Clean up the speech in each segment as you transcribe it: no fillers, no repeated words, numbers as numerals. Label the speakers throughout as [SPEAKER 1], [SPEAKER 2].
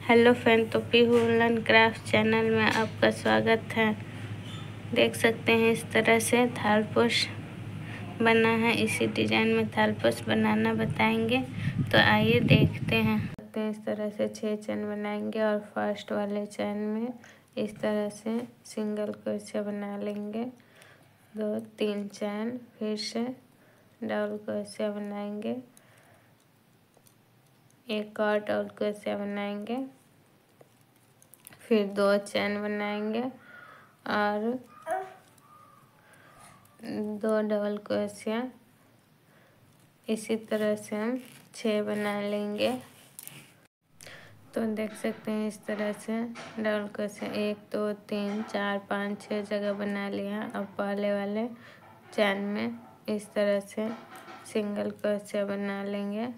[SPEAKER 1] Hello friend, तो P woollen craft channel में आपका स्वागत है। देख सकते हैं इस तरह से थालपोश बना है। इसी डिज़ाइन में थालपोश बनाना बताएंगे, तो आइए देखते हैं। इस तरह से 6 चैन बनाएंगे और फर्स्ट वाले चैन में इस तरह से सिंगल क्रोशे बना लेंगे। 2-3 चैन, फिर से डबल क्रोशे बनाएंगे, एक और डबल क्रोशे बनाएंगे, फिर 2 चैन बनाएंगे और 2 डबल क्रोशिया। इसी तरह से हम 6 बना लेंगे। तो देख सकते हैं इस तरह से डबल क्रोशिया 1 2 3 4 5 6 जगह बना लिया। अब पहले वाले चैन में इस तरह से सिंगल क्रोशिया बना लेंगे।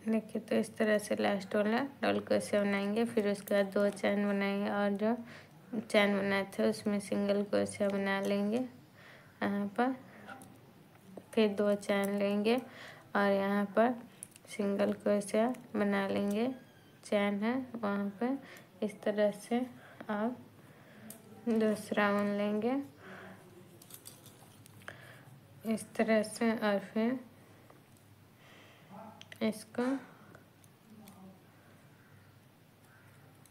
[SPEAKER 1] देखिए, तो इस तरह से लास्ट वाला डबल क्रोशिया बनाएंगे। फिर उसके बाद 2 चैन बनाएंगे और जो चैन बनाए थे उसमें सिंगल क्रोशिया बना लेंगे यहाँ पर। फिर 2 चैन लेंगे और यहाँ पर सिंगल क्रोशिया बना लेंगे। चैन है वहाँ पर इस तरह से आप दूसरा वन लेंगे इस तरह से और फिर इसको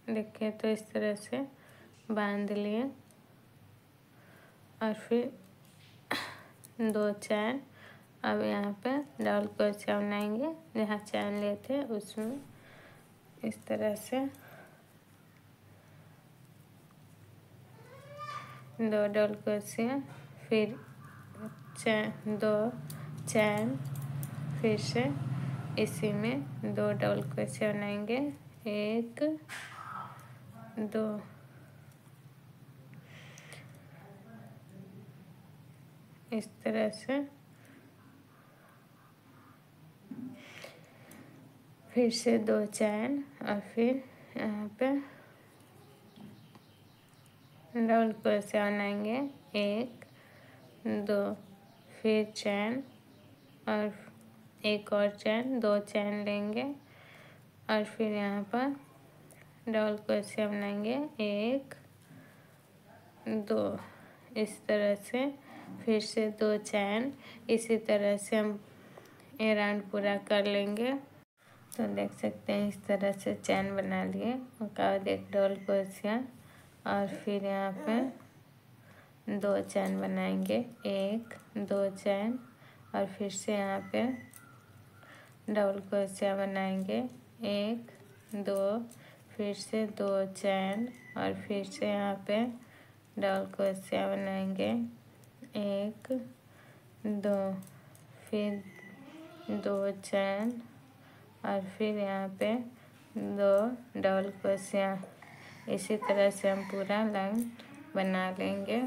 [SPEAKER 1] देखिए, तो इस तरह से बांध लिए और फिर 2 चैन। अब यहाँ पे डबल क्रोशिया बनाएंगे जहाँ चैन लिए थे उसमें इस तरह से 2 डबल क्रोशिया, फिर 2 चैन, फिर से इसी में 2 डबल क्रोशिया बनाएंगे, 1 2 इस तरह से। फिर से 2 चैन और फिर यहाँ पे डबल क्रोशिया बनाएंगे, 1 2, फिर चैन और एक और चैन, 2 चैन लेंगे और फिर यहाँ पर डबल क्रोशिया बनाएंगे, 1 2 इस तरह से। फिर से 2 चैन। इसी तरह से हम ये राउंड पूरा कर लेंगे। तो देख सकते हैं इस तरह से चैन बना लिए। उसके बाद एक डबल क्रोशिया और फिर यहाँ पे 2 चैन बनाएंगे, 1 2 चैन और फिर से यहाँ पे डबल क्रोशिया बनाएंगे, 1 2 फिर से 2 चैन और फिर से यहाँ पे डबल क्रोशिया बनाएंगे, 1 2 फिर 2 चैन और फिर यहाँ पे 2 डबल क्रोशिया। इसी तरह से हम पूरा लाइन बना लेंगे।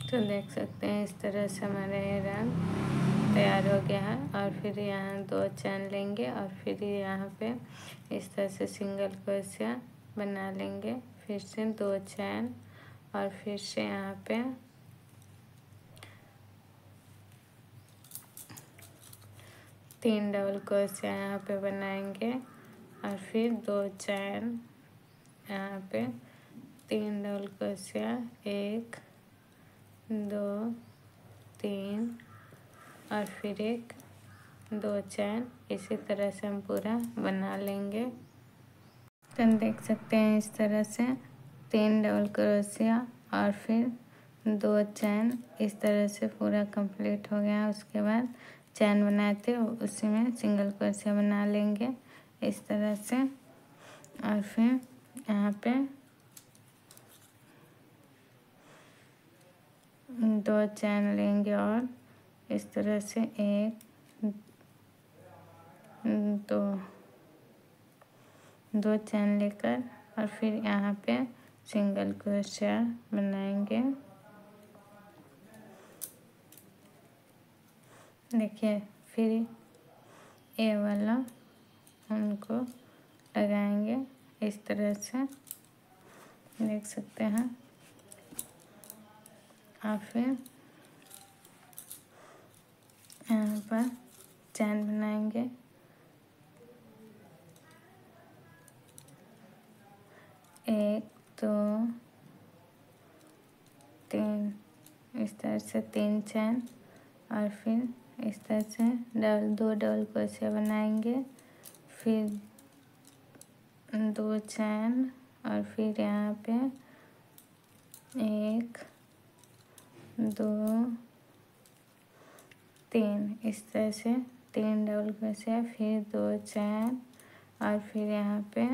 [SPEAKER 1] तो देख सकते हैं इस तरह से हमारा ये रंग तैयार हो गया है। और फिर यहाँ 2 चैन लेंगे और फिर यहाँ पे इस तरह से सिंगल क्रोशिया बना लेंगे, फिर से 2 चैन और फिर से यहाँ पे 3 डबल क्रोशिया यहाँ पे बनाएंगे और फिर 2 चैन, यहाँ पे 3 डबल क्रोशिया, 1 2 3 और फिर 2 चैन। इसी तरह से हम पूरा बना लेंगे। तो देख सकते हैं इस तरह से 3 डबल क्रोशिया और फिर 2 चैन। इस तरह से पूरा कंप्लीट हो गया। उसके बाद चैन बनाए थे उसी में सिंगल क्रोशिया बना लेंगे इस तरह से। और फिर यहाँ पे 2 चैन लेंगे और इस तरह से 1 2 चैन लेकर और फिर यहाँ पे सिंगल क्रोशिया बनाएंगे। देखिए, फिर ये वाला उनको लगाएंगे इस तरह से, देख सकते हैं। और फिर यहाँ पर चैन बनाएंगे। एक, दो, तीन, इस तरह से 3 चैन और फिर इस तरह से दो डबल क्रोशिया बनाएंगे, फिर 2 चैन और फिर यहाँ पे 1, 2, 3, इस तरह से 3 डबल क्रोशिया, फिर 2 चैन और फिर यहाँ पे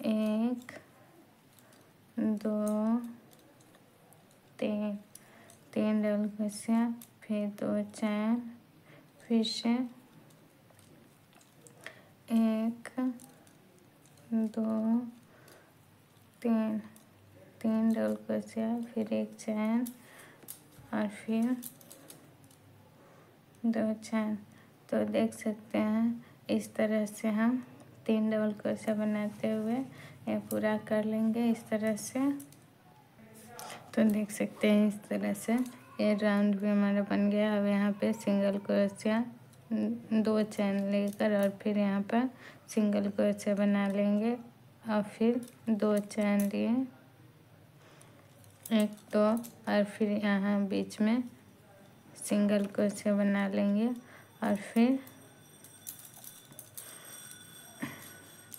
[SPEAKER 1] 1, 2, 3 डबल क्रोशिया, फिर 2 चैन, फिर से 1, 2, 3 डबल क्रोशिया, फिर 1 चैन और फिर 2 चैन। तो देख सकते हैं इस तरह से हम 3 डबल क्रोशिया बनाते हुए ये पूरा कर लेंगे इस तरह से। तो देख सकते हैं इस तरह से ये राउंड भी हमारा बन गया। अब यहाँ पे सिंगल क्रोशिया 2 चैन लेकर और फिर यहाँ पर सिंगल क्रोशिया बना लेंगे और फिर 2 चैन लिए, 1, 2 और फिर यहाँ बीच में सिंगल क्रोशिया बना लेंगे और फिर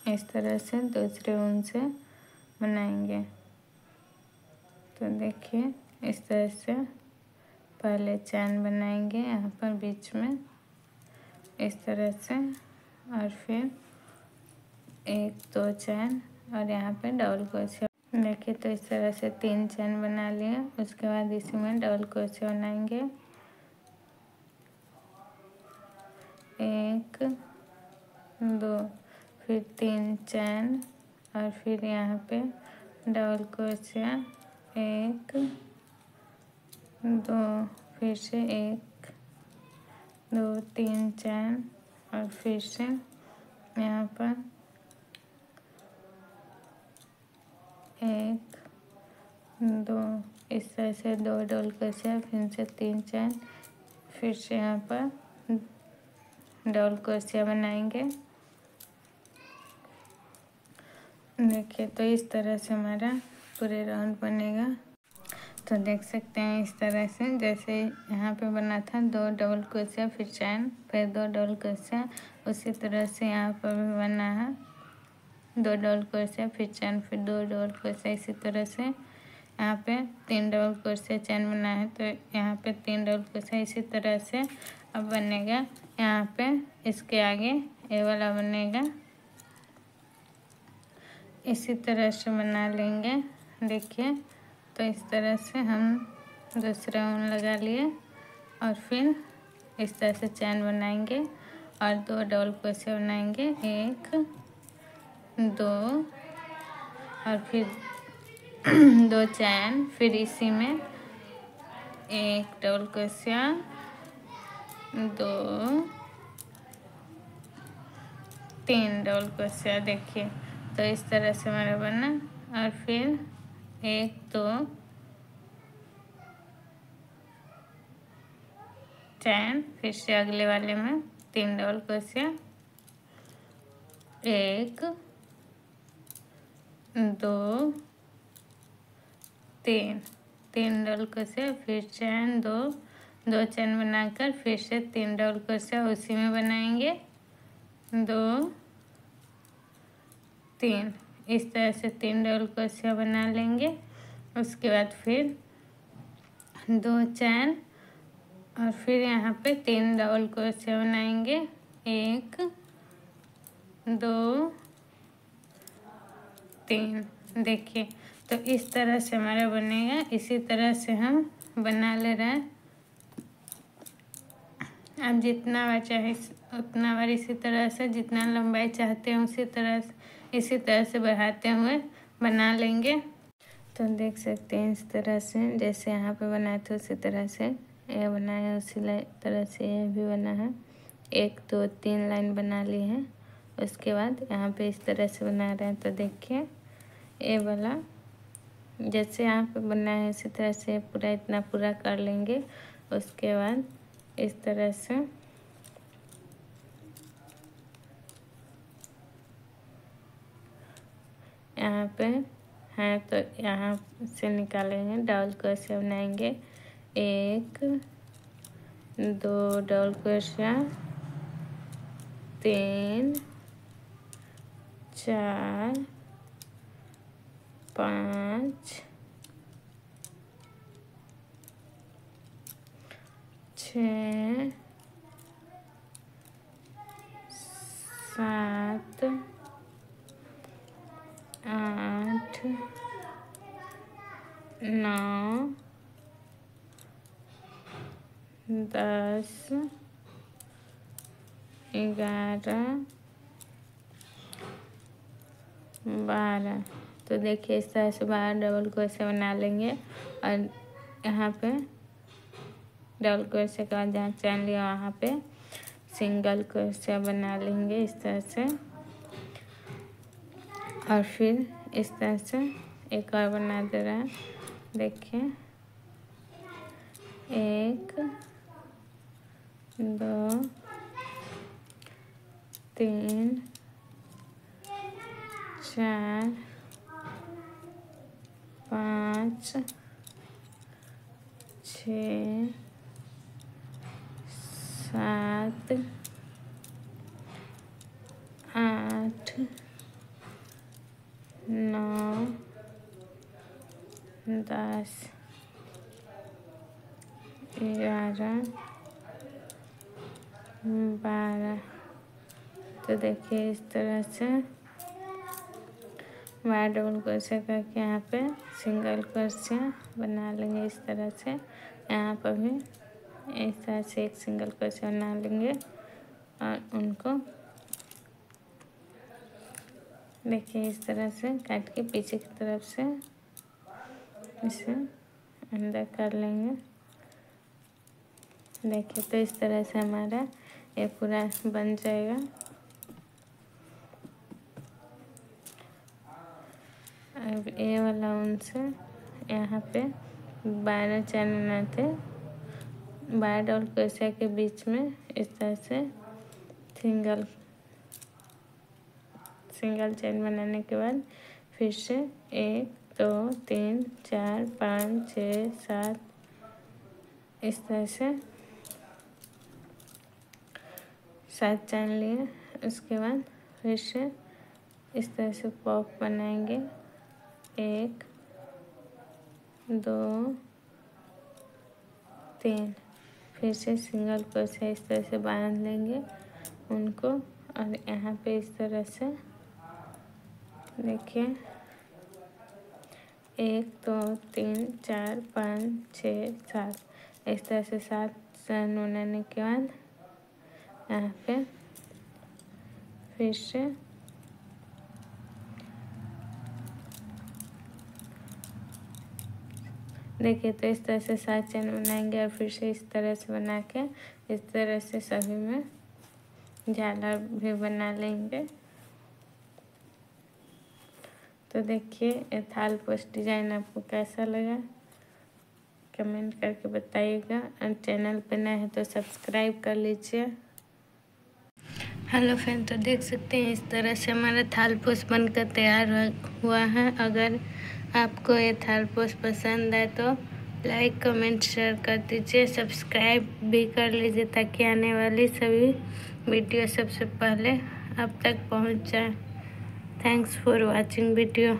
[SPEAKER 1] इस तरह से दूसरे ऊन से बनाएंगे। तो देखिए इस तरह से पहले चैन बनाएंगे यहाँ पर बीच में इस तरह से और फिर 1, 2 चैन और यहाँ पे डबल क्रोशिया। देखिए तो इस तरह से 3 चैन बना लिए, उसके बाद इसी में डबल क्रोशिया बनाएंगे, 1, 2, फिर 3 चैन और फिर यहाँ पे डबल क्रोशिया, 1, 2, फिर से 1, 2, 3 चैन और फिर से यहाँ पर 1, 2, इस तरह से 2 डबल क्रोशिया, फिर से 3 चैन, फिर से यहाँ पर डबल क्रोशिया बनाएंगे। देखिए तो इस तरह से हमारा पूरे राउंड बनेगा। तो देख सकते हैं इस तरह से जैसे यहाँ पे बना था 2 डबल क्रोशिया फिर चैन फिर 2 डबल क्रोशिया, उसी तरह से यहाँ पर भी बना है 2 डबल क्रोशिया फिर चैन फिर 2 डबल क्रोशिया। इसी तरह से यहाँ पे 3 डबल क्रोशिया चैन बना है तो यहाँ पे 3 डबल क्रोशिया। इसी तरह से अब बनेगा यहाँ पे इसके आगे ये वाला बनेगा, इसी तरह से बना लेंगे। देखिए तो इस तरह से हम दूसरा ऊन लगा लिए और फिर इस तरह से चैन बनाएंगे और 2 डबल क्रोशिया बनाएंगे, 1, 2 और फिर 2 चैन, फिर इसी में 1 डबल क्रोशिया, 2, 3 डबल क्रोशिया। देखिए तो इस तरह से हमारा बना और फिर 1, 2 चैन, फिर से अगले वाले में 3 डबल क्रोशिया, 1, 2, 3 डबल क्रोशिया, फिर चैन 2 चैन बनाकर फिर से 3 डबल क्रोशिया उसी में बनाएंगे, 2, 3 इस तरह से 3 डबल क्रोशिया बना लेंगे। उसके बाद फिर 2 चैन और फिर यहाँ पे 3 डबल क्रोशिया बनाएंगे, 1, 2, 3। देखिए तो इस तरह से हमारा बनेगा। इसी तरह से हम बना ले रहे हैं। आप जितना बार चाहे उतना बार इसी तरह से जितना लंबाई चाहते हैं इसी तरह से बढ़ाते हुए बना लेंगे। तो देख सकते हैं इस तरह से जैसे यहाँ पे बनाए थे उसी तरह से ये बनाया, उसी तरह से ये भी बना है। 1, 2, 3 लाइन बना ली है। उसके बाद यहाँ पे इस तरह से बना रहे हैं। तो देखिए ये वाला जैसे यहाँ पे बना है इसी तरह से पूरा इतना पूरा कर लेंगे। उसके बाद इस तरह से यहाँ पे है तो यहाँ से निकालेंगे। डबल क्रोशिया बनाएंगे 1 2 डबल क्रोशिया 3 4 5 6 7 8 9 10 11 12। तो देखिए इस तरह से 12 डबल क्रोशिया बना लेंगे और यहाँ पे डबल क्रोशिया का जहाँ चैन लिया वहाँ पे सिंगल क्रोशिया बना लेंगे इस तरह से। और फिर इस तरह से एक और बना दे रहा है। देखिए 1 2 3 4 5 6 7 8 9 10 11 12। तो देखिए इस तरह से 12 डबल क्रोशिया करके यहाँ पे सिंगल क्रोशिया बना लेंगे इस तरह से। यहाँ पर भी इस तरह से एक सिंगल क्रोशिया बना लेंगे और उनको देखिए इस तरह से काट के पीछे की तरफ से इसे अंदर कर लेंगे। देखिए तो इस तरह से हमारा ये पूरा बन जाएगा। अब ये वाला ऊन से यहाँ पे 12 चैन बनाते 12 डबल क्रोशिया के बीच में इस तरह से सिंगल चैन बनाने के बाद फिर से 1 2 3 4 5 6 7 इस तरह से 7 चैन लिए। उसके बाद फिर से इस तरह से पॉप बनाएंगे 1 2 3। फिर से सिंगल क्रोशिया इस तरह से बांध लेंगे उनको और यहाँ पे इस तरह से देखिए 1 2 3 4 5 6 7 इस तरह से 7 चैन बनाने के बाद यहाँ पे फिर से देखिए तो इस तरह से 7 चैन बनाएंगे और फिर से इस तरह से बना के इस तरह से सभी में झालर भी बना लेंगे। तो देखिए ये थाल पोस्ट डिजाइन आपको कैसा लगा कमेंट करके बताइएगा और चैनल पे नए हैं तो सब्सक्राइब कर लीजिए। हेलो फ्रेंड, तो देख सकते हैं इस तरह से हमारा थाल पोस्ट बनकर तैयार हुआ है। अगर आपको ये थाल पोस्ट पसंद आए तो लाइक कमेंट शेयर कर दीजिए, सब्सक्राइब भी कर लीजिए ताकि आने वाली सभी वीडियो सबसे पहले आप तक पहुंच जाए। Thanks for watching video.